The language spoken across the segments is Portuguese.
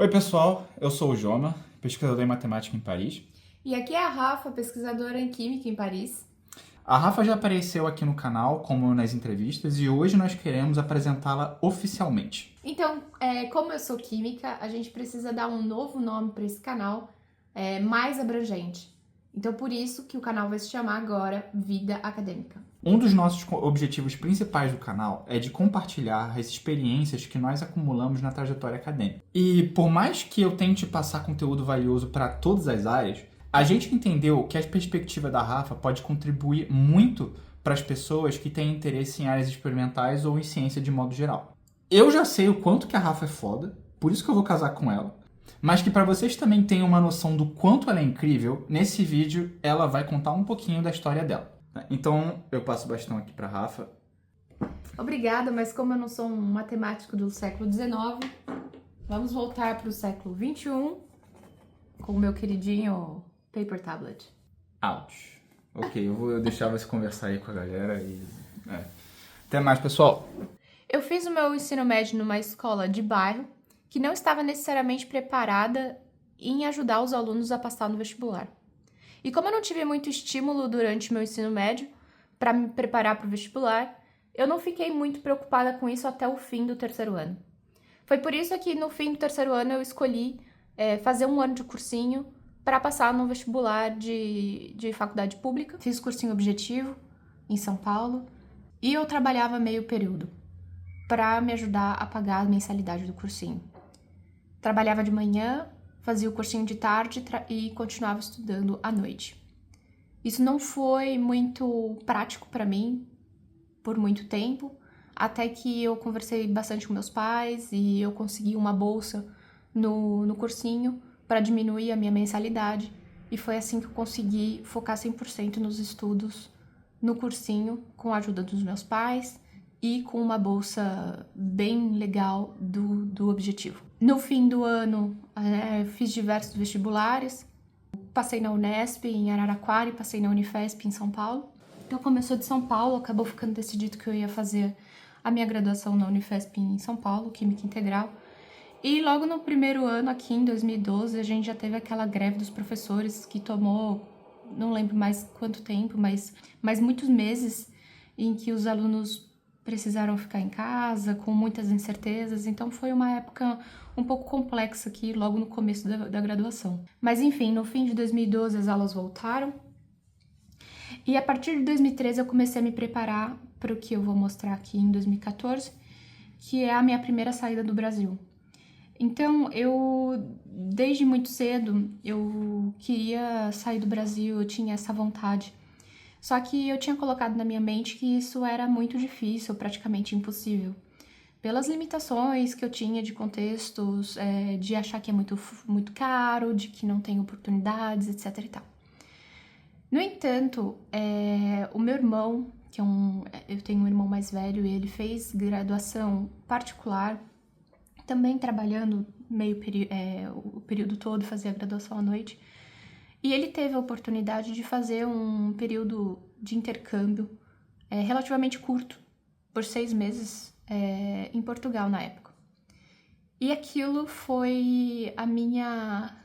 Oi, pessoal. Eu sou o Joma, pesquisador em matemática em Paris. E aqui é a Rafa, pesquisadora em Química em Paris. A Rafa já apareceu aqui no canal, como nas entrevistas, e hoje nós queremos apresentá-la oficialmente. Então, como eu sou química, a gente precisa dar um novo nome para esse canal, mais abrangente. Então, por isso que o canal vai se chamar agora Vida Acadêmica. Um dos nossos objetivos principais do canal é de compartilhar as experiências que nós acumulamos na trajetória acadêmica. E por mais que eu tente passar conteúdo valioso para todas as áreas, a gente entendeu que a perspectiva da Rafa pode contribuir muito para as pessoas que têm interesse em áreas experimentais ou em ciência de modo geral. Eu já sei o quanto que a Rafa é foda, por isso que eu vou casar com ela, mas que para vocês também tenham uma noção do quanto ela é incrível, nesse vídeo ela vai contar um pouquinho da história dela. Então eu passo o bastão aqui para Rafa. Obrigada, mas como eu não sou um matemático do século XIX, vamos voltar para o século XXI com o meu queridinho Paper Tablet. Ouch. Ok, eu vou deixar você conversar aí com a galera e... Até mais, pessoal. Eu fiz o meu ensino médio numa escola de bairro que não estava necessariamente preparada em ajudar os alunos a passar no vestibular. E como eu não tive muito estímulo durante meu ensino médio para me preparar para o vestibular, eu não fiquei muito preocupada com isso até o fim do terceiro ano. Foi por isso que no fim do terceiro ano eu escolhi fazer um ano de cursinho para passar no vestibular de faculdade pública. Fiz cursinho objetivo em São Paulo e eu trabalhava meio período para me ajudar a pagar a mensalidade do cursinho. Trabalhava de manhã, fazia o cursinho de tarde e continuava estudando à noite. Isso não foi muito prático para mim por muito tempo, até que eu conversei bastante com meus pais e eu consegui uma bolsa no cursinho para diminuir a minha mensalidade. E foi assim que eu consegui focar 100% nos estudos no cursinho, com a ajuda dos meus pais e com uma bolsa bem legal do objetivo. No fim do ano, fiz diversos vestibulares, passei na Unesp em Araraquara e passei na Unifesp em São Paulo. Então, como eu sou de São Paulo, acabou ficando decidido que eu ia fazer a minha graduação na Unifesp em São Paulo, Química Integral. E logo no primeiro ano, aqui em 2012, a gente já teve aquela greve dos professores que tomou, não lembro mais quanto tempo, mas muitos meses em que os alunos precisaram ficar em casa, com muitas incertezas, então foi uma época um pouco complexa aqui, logo no começo da graduação. Mas enfim, no fim de 2012 as aulas voltaram, e a partir de 2013 eu comecei a me preparar para o que eu vou mostrar aqui em 2014, que é a minha primeira saída do Brasil. Então, desde muito cedo, eu queria sair do Brasil, eu tinha essa vontade. Só que eu tinha colocado na minha mente que isso era muito difícil, praticamente impossível. Pelas limitações que eu tinha de contextos, de achar que é muito caro, de que não tem oportunidades, etc e tal. No entanto, o meu irmão, eu tenho um irmão mais velho, e ele fez graduação particular, também trabalhando o período todo, fazia graduação à noite. E ele teve a oportunidade de fazer um período de intercâmbio relativamente curto, por 6 meses, em Portugal na época. E aquilo foi a minha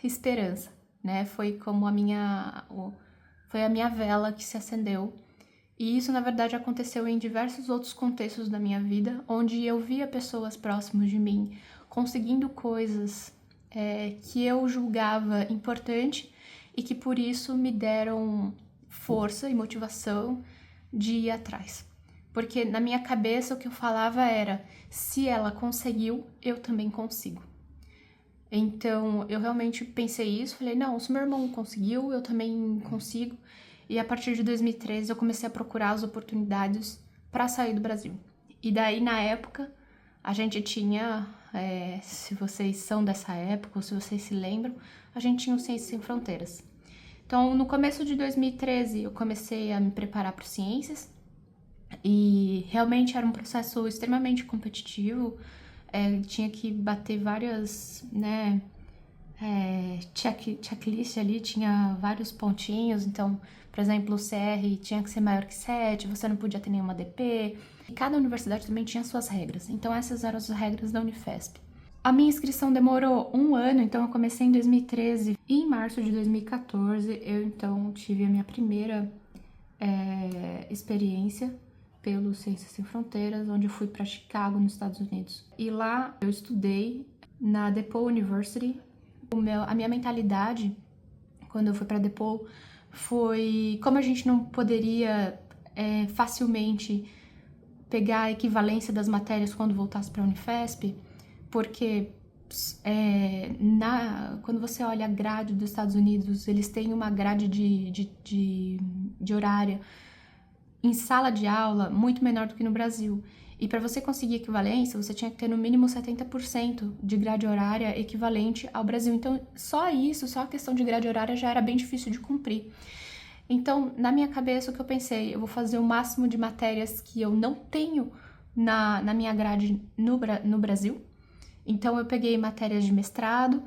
esperança, né? Foi a minha vela que se acendeu. E isso, na verdade, aconteceu em diversos outros contextos da minha vida, onde eu via pessoas próximas de mim conseguindo coisas que eu julgava importante e que por isso me deram força e motivação de ir atrás. Porque na minha cabeça o que eu falava era, se ela conseguiu, eu também consigo. Então eu realmente pensei isso, falei, não, se meu irmão conseguiu, eu também consigo. E a partir de 2013 eu comecei a procurar as oportunidades para sair do Brasil. E daí, na época, a gente tinha, se vocês são dessa época, ou se vocês se lembram, a gente tinha o Ciências Sem Fronteiras. Então, no começo de 2013, eu comecei a me preparar para Ciências, e realmente era um processo extremamente competitivo, tinha que bater várias, checklist ali, tinha vários pontinhos, então, por exemplo, o CR tinha que ser maior que 7, você não podia ter nenhuma DP, e cada universidade também tinha suas regras, então essas eram as regras da Unifesp. A minha inscrição demorou um ano, então eu comecei em 2013. E em março de 2014, eu então tive a minha primeira experiência pelo Ciências Sem Fronteiras, onde eu fui para Chicago, nos Estados Unidos. E lá eu estudei na DePaul University. A minha mentalidade, quando eu fui para DePaul, foi... Como a gente não poderia facilmente pegar a equivalência das matérias quando voltasse para a Unifesp, porque quando você olha a grade dos Estados Unidos, eles têm uma grade de horária em sala de aula muito menor do que no Brasil. E para você conseguir equivalência, você tinha que ter no mínimo 70% de grade horária equivalente ao Brasil. Então, só a questão de grade horária já era bem difícil de cumprir. Então, na minha cabeça, o que eu pensei, eu vou fazer o máximo de matérias que eu não tenho na minha grade no Brasil. Então, eu peguei matérias de mestrado,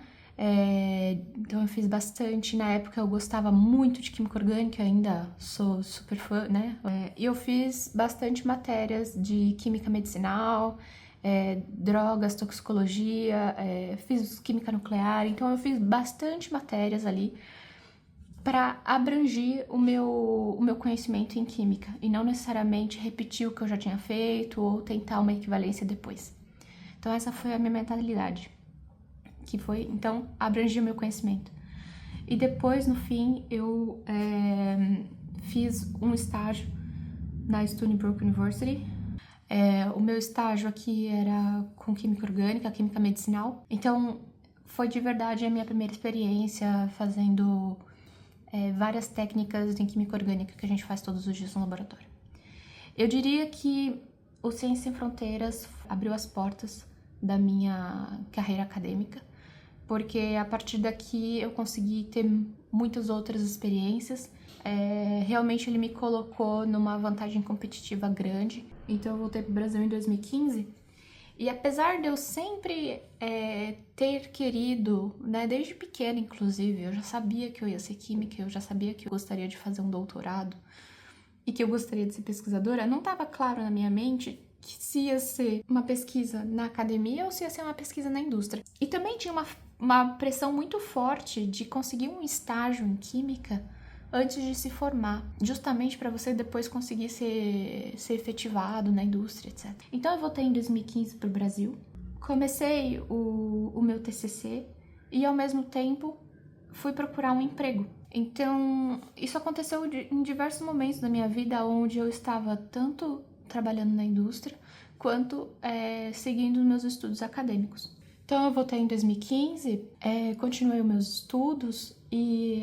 então eu fiz bastante. Na época, eu gostava muito de química orgânica, ainda sou super fã, né? E eu fiz bastante matérias de química medicinal, drogas, toxicologia, fiz química nuclear. Então, eu fiz bastante matérias ali para abranger o meu conhecimento em química e não necessariamente repetir o que eu já tinha feito ou tentar uma equivalência depois. Então, essa foi a minha mentalidade, que foi, então, abranger o meu conhecimento. E depois, no fim, eu fiz um estágio na Stony Brook University. O meu estágio aqui era com química orgânica, química medicinal. Então, foi de verdade a minha primeira experiência fazendo várias técnicas em química orgânica que a gente faz todos os dias no laboratório. Eu diria que o Ciências Sem Fronteiras abriu as portas da minha carreira acadêmica, porque a partir daqui eu consegui ter muitas outras experiências. Realmente ele me colocou numa vantagem competitiva grande. Então eu voltei para o Brasil em 2015 e apesar de eu sempre ter querido, né, desde pequena inclusive, eu já sabia que eu ia ser química, eu já sabia que eu gostaria de fazer um doutorado e que eu gostaria de ser pesquisadora, não estava claro na minha mente que se ia ser uma pesquisa na academia ou se ia ser uma pesquisa na indústria. E também tinha uma pressão muito forte de conseguir um estágio em química antes de se formar, justamente para você depois conseguir ser efetivado na indústria, etc. Então eu voltei em 2015 para o Brasil, comecei o meu TCC e ao mesmo tempo fui procurar um emprego. Então isso aconteceu em diversos momentos da minha vida onde eu estava tanto trabalhando na indústria quanto seguindo os meus estudos acadêmicos. Então eu voltei em 2015, continuei os meus estudos e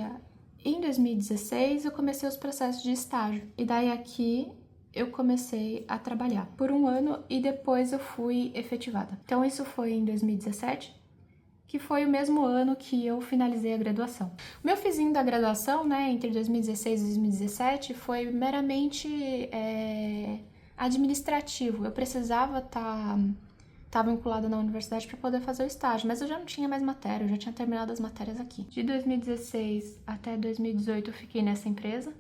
em 2016 eu comecei os processos de estágio. E daí aqui eu comecei a trabalhar por um ano e depois eu fui efetivada. Então isso foi em 2017, que foi o mesmo ano que eu finalizei a graduação. O meu fizinho da graduação, né, entre 2016 e 2017, foi meramente administrativo. Eu precisava estar vinculada na universidade para poder fazer o estágio, mas eu já não tinha mais matéria, eu já tinha terminado as matérias aqui. De 2016 até 2018 eu fiquei nessa empresa,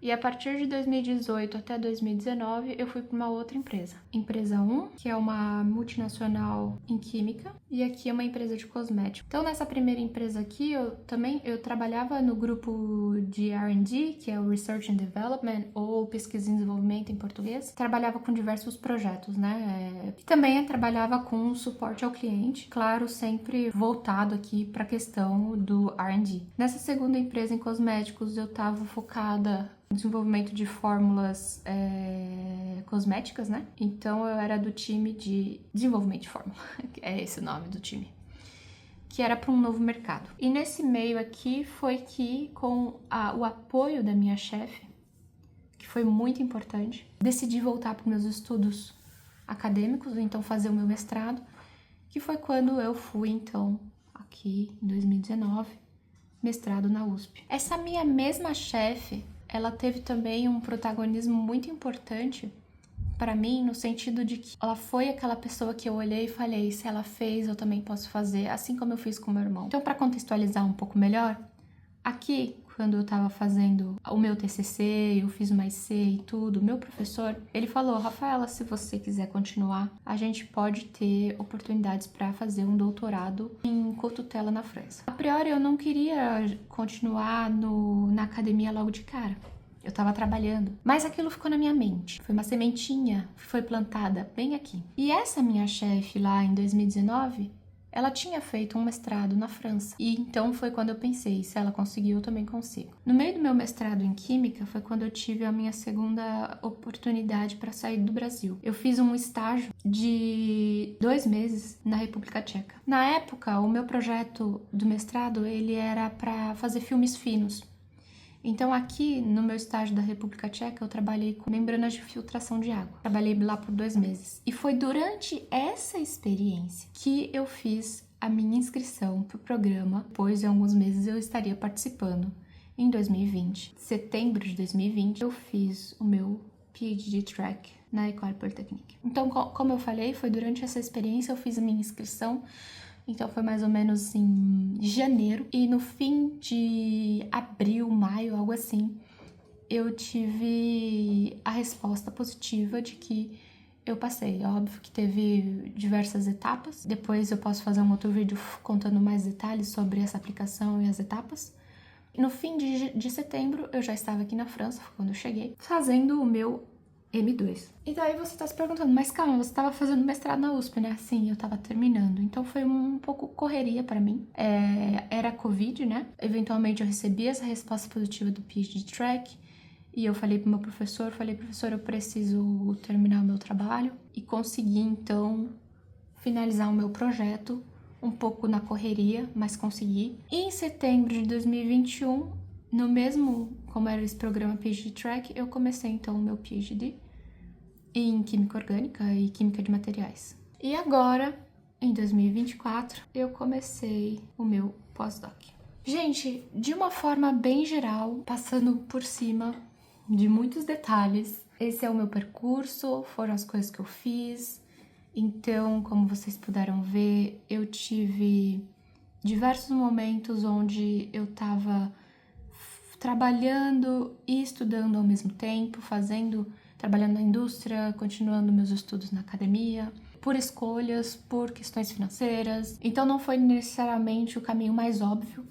e a partir de 2018 até 2019 eu fui para uma outra empresa. Empresa 1, que é uma multinacional em química, e aqui é uma empresa de cosméticos. Então nessa primeira empresa aqui eu trabalhava no grupo de R&D, que é o Research and Development, ou Pesquisa e Desenvolvimento em português. Trabalhava com diversos projetos, né? E também trabalhava com suporte ao cliente, claro, sempre voltado aqui para a questão do R&D. Nessa segunda empresa em cosméticos eu estava focada desenvolvimento de fórmulas cosméticas, né? Então eu era do time de desenvolvimento de fórmula, é esse o nome do time, que era para um novo mercado. E nesse meio aqui foi que, com o apoio da minha chefe, que foi muito importante, decidi voltar para os meus estudos acadêmicos, então fazer o meu mestrado, que foi quando eu fui, então, aqui em 2019, mestrado na USP. Essa minha mesma chefe, ela teve também um protagonismo muito importante para mim, no sentido de que ela foi aquela pessoa que eu olhei e falei, se ela fez, eu também posso fazer, assim como eu fiz com meu irmão. Então, para contextualizar um pouco melhor, aqui, quando eu tava fazendo o meu TCC, eu fiz uma IC e tudo, meu professor, ele falou: Rafaela, se você quiser continuar, a gente pode ter oportunidades para fazer um doutorado em cotutela na França. A priori, eu não queria continuar na academia logo de cara. Eu tava trabalhando, mas aquilo ficou na minha mente. Foi uma sementinha que foi plantada bem aqui. E essa minha chefe lá em 2019, ela tinha feito um mestrado na França. E então foi quando eu pensei, se ela conseguiu, eu também consigo. No meio do meu mestrado em Química, foi quando eu tive a minha segunda oportunidade para sair do Brasil. Eu fiz um estágio de 2 meses na República Tcheca. Na época, o meu projeto do mestrado, ele era para fazer filmes finos. Então aqui no meu estágio da República Tcheca eu trabalhei com membranas de filtração de água. Trabalhei lá por 2 meses. E foi durante essa experiência que eu fiz a minha inscrição para o programa. Depois de alguns meses eu estaria participando. Em 2020, setembro de 2020, eu fiz o meu PhD track na École Polytechnique. Então, como eu falei, foi durante essa experiência eu fiz a minha inscrição. Então foi mais ou menos em janeiro. E no fim de abril, maio, algo assim, eu tive a resposta positiva de que eu passei. Óbvio que teve diversas etapas. Depois eu posso fazer um outro vídeo contando mais detalhes sobre essa aplicação e as etapas. No fim de setembro, eu já estava aqui na França, foi quando eu cheguei, fazendo o meu M2. E daí você tá se perguntando, mas calma, você tava fazendo mestrado na USP, né? Sim, eu tava terminando. Então foi um pouco correria pra mim. Era Covid, né? Eventualmente eu recebi essa resposta positiva do PhD Track. E eu falei pro meu professor, professor, eu preciso terminar o meu trabalho. E consegui, então, finalizar o meu projeto. Um pouco na correria, mas consegui. E em setembro de 2021... no mesmo, como era esse programa PhD Track, eu comecei então o meu PhD em Química Orgânica e Química de Materiais. E agora, em 2024, eu comecei o meu pós-doc. Gente, de uma forma bem geral, passando por cima de muitos detalhes, esse é o meu percurso, foram as coisas que eu fiz. Então, como vocês puderam ver, eu tive diversos momentos onde eu tava trabalhando e estudando ao mesmo tempo, trabalhando na indústria, continuando meus estudos na academia, por escolhas, por questões financeiras. Então não foi necessariamente o caminho mais óbvio,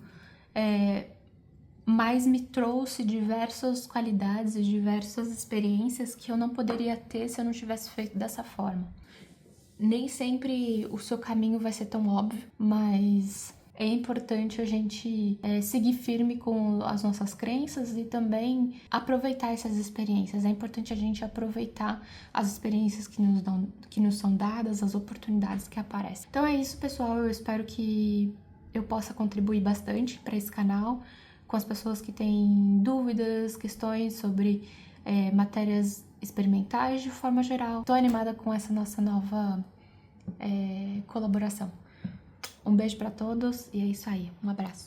mas me trouxe diversas qualidades e diversas experiências que eu não poderia ter se eu não tivesse feito dessa forma. Nem sempre o seu caminho vai ser tão óbvio, mas é importante a gente seguir firme com as nossas crenças e também aproveitar essas experiências. É importante a gente aproveitar as experiências que nos são dadas, as oportunidades que aparecem. Então é isso, pessoal. Eu espero que eu possa contribuir bastante para esse canal, com as pessoas que têm dúvidas, questões sobre matérias experimentais de forma geral. Estou animada com essa nossa nova colaboração. Um beijo pra todos e é isso aí. Um abraço.